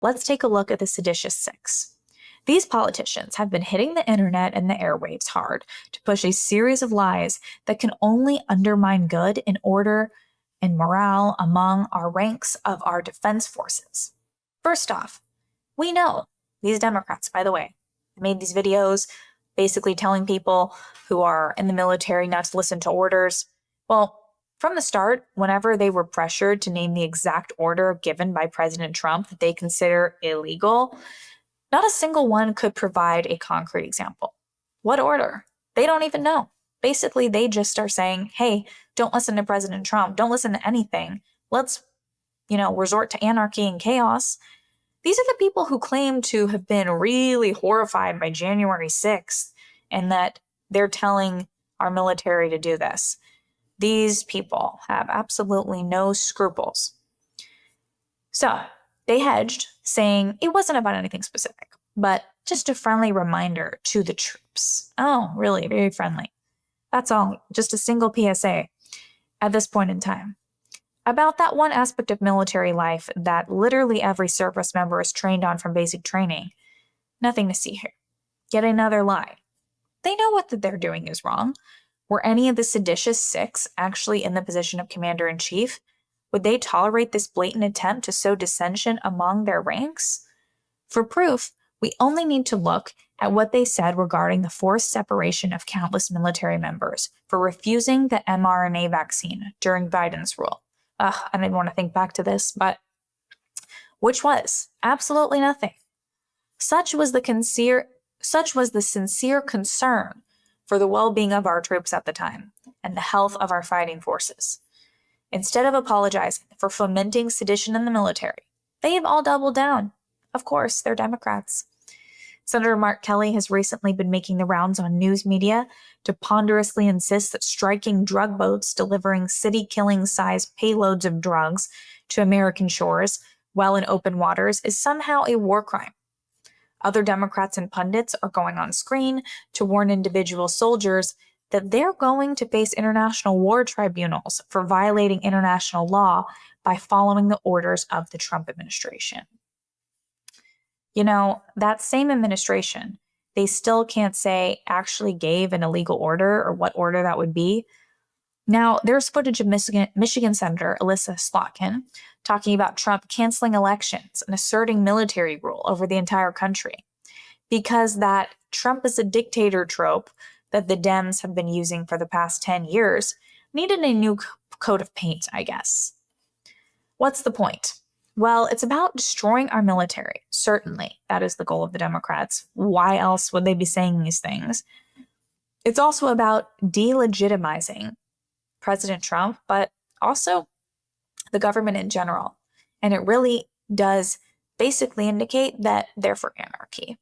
let's take a look at the Seditious Six. These politicians have been hitting the internet and the airwaves hard to push a series of lies that can only undermine good in order and morale among our ranks of our defense forces. First off, we know these Democrats, by the way, made these videos basically telling people who are in the military not to listen to orders. Well, from the start, whenever they were pressured to name the exact order given by President Trump that they consider illegal, not a single one could provide a concrete example. What order? They don't even know. Basically, they just are saying, hey, don't listen to President Trump. Don't listen to anything. Let's, resort to anarchy and chaos. These are the people who claim to have been really horrified by January 6th and that they're telling our military to do this. These people have absolutely no scruples. So they hedged, saying it wasn't about anything specific, but just a friendly reminder to the troops. Oh, really? Very friendly. That's all. Just a single PSA at this point in time. About that one aspect of military life that literally every service member is trained on from basic training. Nothing to see here. Yet another lie. They know what they're doing is wrong. Were any of the Seditious Six actually in the position of commander-in-chief? Would they tolerate this blatant attempt to sow dissension among their ranks? For proof, we only need to look at what they said regarding the forced separation of countless military members for refusing the mRNA vaccine during Biden's rule. I didn't want to think back to this, but which was absolutely nothing. Such was the sincere concern for the well-being of our troops at the time and the health of our fighting forces. Instead of apologizing for fomenting sedition in the military, they have all doubled down. Of course, they're Democrats. Senator Mark Kelly has recently been making the rounds on news media to ponderously insist that striking drug boats delivering city-killing-sized payloads of drugs to American shores while in open waters is somehow a war crime. Other Democrats and pundits are going on screen to warn individual soldiers that they're going to face international war tribunals for violating international law by following the orders of the Trump administration. That same administration, they still can't say actually gave an illegal order or what order that would be. Now, there's footage of Michigan Senator Elissa Slotkin talking about Trump canceling elections and asserting military rule over the entire country because that Trump is a dictator trope that the Dems have been using for the past 10 years needed a new coat of paint, I guess. What's the point? Well, it's about destroying our military. Certainly, that is the goal of the Democrats. Why else would they be saying these things? It's also about delegitimizing President Trump, but also the government in general. And it really does basically indicate that they're for anarchy.